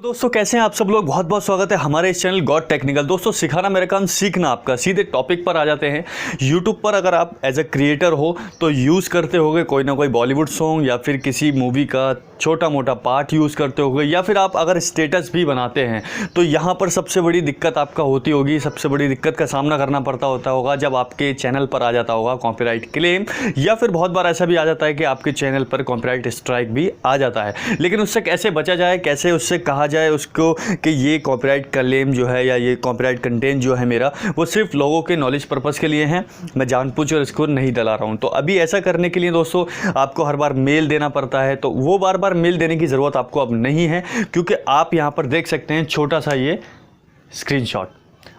दोस्तों कैसे हैं आप सब लोग। बहुत बहुत स्वागत है हमारे इस चैनल गॉड टेक्निकल। दोस्तों सिखाना मेरा काम, सीखना आपका। सीधे टॉपिक पर आ जाते हैं। यूट्यूब पर अगर आप एज अ क्रिएटर हो तो यूज़ करते होगे कोई ना कोई बॉलीवुड सॉन्ग या फिर किसी मूवी का छोटा मोटा पार्ट यूज़ करते होगे, या फिर आप अगर स्टेटस भी बनाते हैं तो यहाँ पर सबसे बड़ी दिक्कत आपका होती होगी, सबसे बड़ी दिक्कत का सामना करना पड़ता होगा जब आपके चैनल पर आ जाता होगा कॉपीराइट क्लेम, या फिर बहुत बार ऐसा भी आ जाता है कि आपके चैनल पर कॉपीराइट स्ट्राइक भी आ जाता है। लेकिन उससे कैसे बचा जाए, कैसे उससे कहा जाए उसको कि ये कॉपीराइट क्लेम जो है या ये कॉपीराइट कंटेंट जो है मेरा वो सिर्फ लोगों के नॉलेज पर्पस के लिए है, मैं जानबूझकर इसको नहीं डला रहा हूँ। तो अभी ऐसा करने के लिए दोस्तों आपको हर बार मेल देना पड़ता है, तो वो बार बार मेल देने की ज़रूरत आपको अब नहीं है, क्योंकि आप यहाँ पर देख सकते हैं छोटा सा ये स्क्रीनशॉट।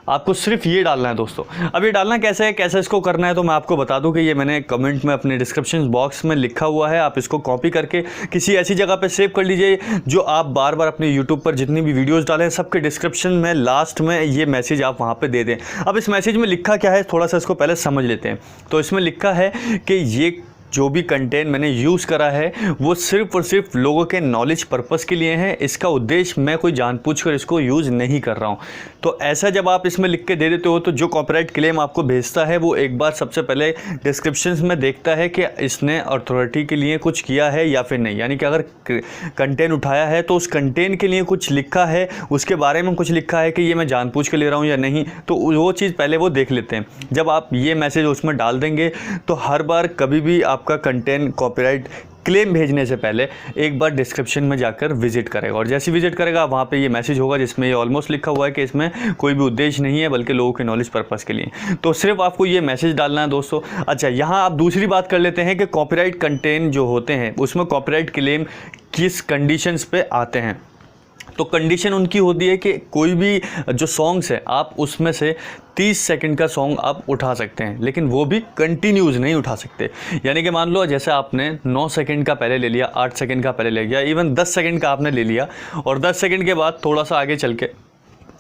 आपको सिर्फ ये डालना है दोस्तों। अब ये डालना कैसे है, कैसे इसको करना है, तो मैं आपको बता दूं कि ये मैंने कमेंट में अपने डिस्क्रिप्शन बॉक्स में लिखा हुआ है। आप इसको कॉपी करके किसी ऐसी जगह पे सेव कर लीजिए जो आप बार बार अपने यूट्यूब पर जितनी भी वीडियोस डालें सबके डिस्क्रिप्शन में लास्ट में ये मैसेज आप वहाँ पर दे दें। अब इस मैसेज में लिखा क्या है, थोड़ा सा इसको पहले समझ लेते हैं। तो इसमें लिखा है कि ये जो भी कंटेंट मैंने यूज़ करा है वो सिर्फ और सिर्फ लोगों के नॉलेज पर्पस के लिए है, इसका उद्देश्य मैं कोई जानबूझकर इसको यूज़ नहीं कर रहा हूँ। तो ऐसा जब आप इसमें लिख के दे देते हो तो जो कॉपीराइट क्लेम आपको भेजता है वो एक बार सबसे पहले डिस्क्रिप्शन में देखता है कि इसने अथॉरिटी के लिए कुछ किया है या फिर नहीं। यानी कि अगर कंटेंट उठाया है तो उस कंटेंट के लिए कुछ लिखा है, उसके बारे में कुछ लिखा है कि ये मैं जानबूझ के ले रहा हूँ या नहीं, तो वो चीज़ पहले वो देख लेते हैं। जब आप ये मैसेज उसमें डाल देंगे तो हर बार कभी भी आपका कंटेंट कॉपीराइट क्लेम भेजने से पहले एक बार डिस्क्रिप्शन में जाकर विजिट करेगा, और जैसे विजिट करेगा वहाँ पे ये मैसेज होगा जिसमें ये ऑलमोस्ट लिखा हुआ है कि इसमें कोई भी उद्देश्य नहीं है बल्कि लोगों के नॉलेज पर्पस के लिए। तो सिर्फ आपको ये मैसेज डालना है दोस्तों। अच्छा, यहाँ आप दूसरी बात कर लेते हैं कि कॉपीराइट कंटेंट जो होते हैं उसमें कॉपीराइट क्लेम किस कंडीशंस पे आते हैं। तो कंडीशन उनकी होती है कि कोई भी जो सॉन्ग्स है आप उसमें से 30 सेकंड का सॉन्ग आप उठा सकते हैं, लेकिन वो भी कंटिन्यूज नहीं उठा सकते। यानी कि मान लो जैसे आपने 9 सेकंड का पहले ले लिया, 8 सेकंड का पहले ले लिया, इवन 10 सेकंड का आपने ले लिया, और 10 सेकंड के बाद थोड़ा सा आगे चल के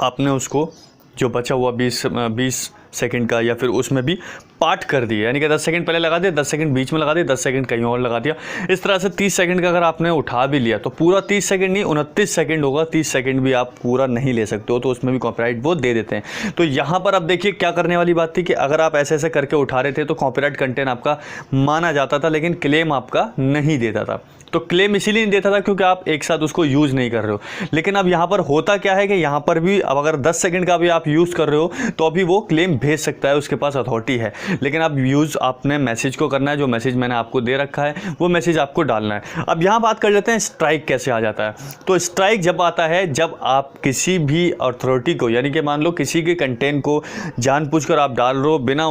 आपने उसको जो बचा हुआ 20 सेकंड का या फिर उसमें भी पार्ट कर दिया। यानी कि 10 सेकंड पहले लगा दिया, 10 सेकंड बीच में लगा दिया, 10 सेकंड कहीं और लगा दिया। इस तरह से 30 सेकंड का अगर आपने उठा भी लिया तो पूरा 30 सेकंड नहीं 29 सेकंड होगा। 30 सेकंड भी आप पूरा नहीं ले सकते हो, तो उसमें भी कॉपीराइट वो दे देते हैं। तो यहाँ पर अब देखिए क्या करने वाली बात थी कि अगर आप ऐसे ऐसे करके उठा रहे थे तो कॉपीराइट कंटेंट आपका माना जाता था, लेकिन क्लेम आपका नहीं देता था। तो क्लेम इसीलिए नहीं देता था क्योंकि आप एक साथ उसको यूज़ नहीं कर रहे हो। लेकिन अब यहाँ पर होता क्या है कि यहाँ पर भी अब अगर 10 सेकंड का भी आप यूज़ कर रहे हो तो अभी वो क्लेम भेज सकता है, उसके पास अथॉरिटी है। लेकिन अब यूज़ आपने मैसेज को करना है, जो मैसेज मैंने आपको दे रखा है वो मैसेज आपको डालना है। अब यहाँ बात कर लेते हैं स्ट्राइक कैसे आ जाता है। तो स्ट्राइक जब आता है जब आप किसी भी अथॉरिटी को, यानी कि मान लो किसी के कंटेंट को जानबूझकर आप डाल रहे हो बिना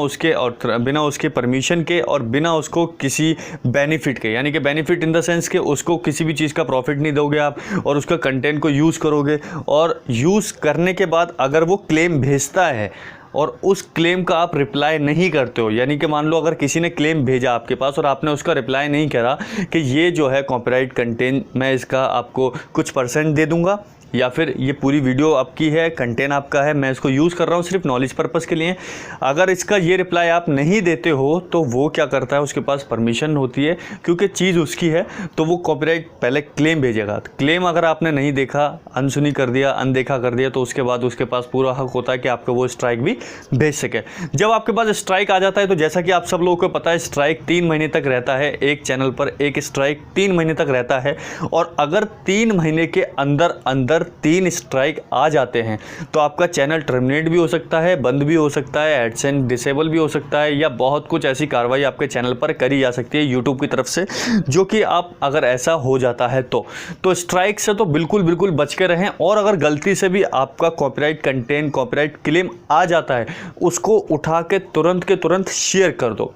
उसके परमिशन के और बिना उसको किसी बेनिफिट के, यानी कि बेनिफिट इन द सेंस कि उसको किसी भी चीज़ का प्रॉफिट नहीं दोगे आप, और उसका कंटेंट को यूज़ करोगे, और यूज़ करने के बाद अगर वो क्लेम भेजता है और उस क्लेम का आप रिप्लाई नहीं करते हो, यानी कि मान लो अगर किसी ने क्लेम भेजा आपके पास और आपने उसका रिप्लाई नहीं करा कि ये जो है कॉपीराइट कंटेंट मैं इसका आपको कुछ % दे दूंगा, या फिर ये पूरी वीडियो आपकी है, कंटेंट आपका है, मैं इसको यूज़ कर रहा हूँ सिर्फ नॉलेज पर्पस के लिए, अगर इसका ये रिप्लाई आप नहीं देते हो तो वो क्या करता है, उसके पास परमिशन होती है क्योंकि चीज़ उसकी है, तो वो कॉपीराइट पहले क्लेम भेजेगा। क्लेम अगर आपने नहीं देखा, अनसुनी कर दिया, अनदेखा कर दिया, तो उसके बाद उसके पास पूरा हक होता है कि आपको वो स्ट्राइक भी भेज सके। जब आपके पास स्ट्राइक आ जाता है तो जैसा कि आप सब लोगों को पता है स्ट्राइक 3 महीने तक रहता है। एक चैनल पर एक स्ट्राइक 3 महीने तक रहता है, और अगर 3 महीने के अंदर अंदर 3 स्ट्राइक आ जाते हैं तो आपका चैनल टर्मिनेट भी हो सकता है, बंद भी हो सकता है, एडसेंस डिसेबल भी हो सकता है, या बहुत कुछ ऐसी कार्रवाई आपके चैनल पर करी जा सकती है यूट्यूब की तरफ से, जो कि आप अगर ऐसा हो जाता है तो स्ट्राइक से तो बिल्कुल बच के रहें। और अगर गलती से भी आपका कॉपीराइट कंटेंट, कॉपीराइट क्लेम आ जाता है, उसको उठा के तुरंत के तुरंत शेयर कर दो,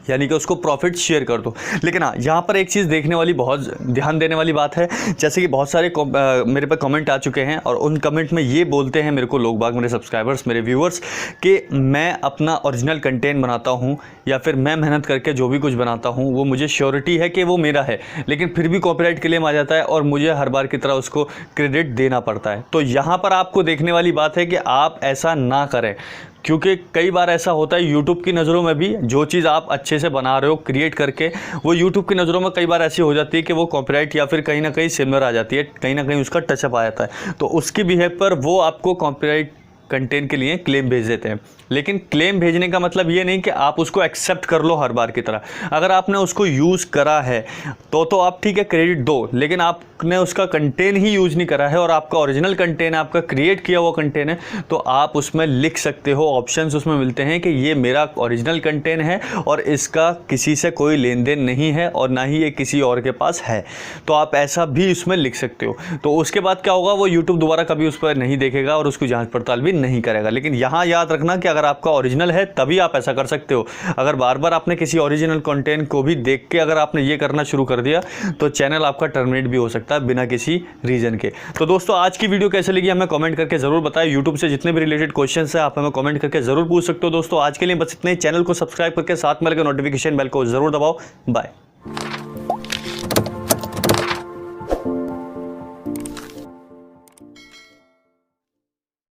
यानी कि उसको प्रॉफिट शेयर कर दो। लेकिन हाँ, यहाँ पर एक चीज़ देखने वाली, बहुत ध्यान देने वाली बात है, जैसे कि बहुत सारे मेरे पे कमेंट आ चुके हैं और उन कमेंट में ये बोलते हैं मेरे को लोग बाग, मेरे सब्सक्राइबर्स, मेरे व्यूअर्स, कि मैं अपना ओरिजिनल कंटेंट बनाता हूँ या फिर मैं मेहनत करके जो भी कुछ बनाता हूँ वो मुझे श्योरिटी है कि वो मेरा है, लेकिन फिर भी कॉपीराइट क्लेम आ जाता है और मुझे हर बार की तरह उसको क्रेडिट देना पड़ता है। तो यहाँ पर आपको देखने वाली बात है कि आप ऐसा ना करें, क्योंकि कई बार ऐसा होता है यूट्यूब की नज़रों में भी जो चीज़ आप अच्छे से बना रहे हो क्रिएट करके, वो यूट्यूब की नज़रों में कई बार ऐसी हो जाती है कि वो कॉपीराइट या फिर कहीं ना कहीं सिमिलर आ जाती है, कहीं ना कहीं उसका टचअप आ जाता है, तो उसकी बिहेव पर वो आपको कॉपीराइट कंटेंट के लिए क्लेम भेज देते हैं। लेकिन क्लेम भेजने का मतलब ये नहीं कि आप उसको एक्सेप्ट कर लो हर बार की तरह। अगर आपने उसको यूज़ करा है तो आप ठीक है क्रेडिट दो, लेकिन आपने उसका कंटेंट ही यूज़ नहीं करा है और आपका ओरिजिनल कंटेंट है, आपका क्रिएट किया हुआ कंटेंट है, तो आप उसमें लिख सकते हो, ऑप्शंस उसमें मिलते हैं कि ये मेरा ओरिजिनल कंटेंट है और इसका किसी से कोई लेन देन नहीं है और ना ही ये किसी और के पास है, तो आप ऐसा भी उसमें लिख सकते हो। तो उसके बाद क्या होगा, वो यूट्यूब दोबारा कभी उस पर नहीं देखेगा और उसकी जाँच पड़ताल भी नहीं करेगा। लेकिन यहाँ याद रखना कि अगर आपका ओरिजिनल है तभी आप ऐसा कर सकते हो। अगर बार बार आपने किसी ओरिजिनल कंटेंट को भी देख के अगर आपने ये करना शुरू कर दिया तो चैनल आपका टर्मिनेट भी हो सकता है बिना किसी रीजन के। तो दोस्तों आज की वीडियो कैसे लगी हमें कमेंट करके जरूर बताएं। यूट्यूब से जितने भी रिलेटेड क्वेश्चंस है आप हमें कमेंट करके जरूर पूछ सकते हो। दोस्तों आज के लिए बस इतना ही। चैनल को सब्सक्राइब करके साथ में लगे नोटिफिकेशन बेल को जरूर दबाओ। बाय।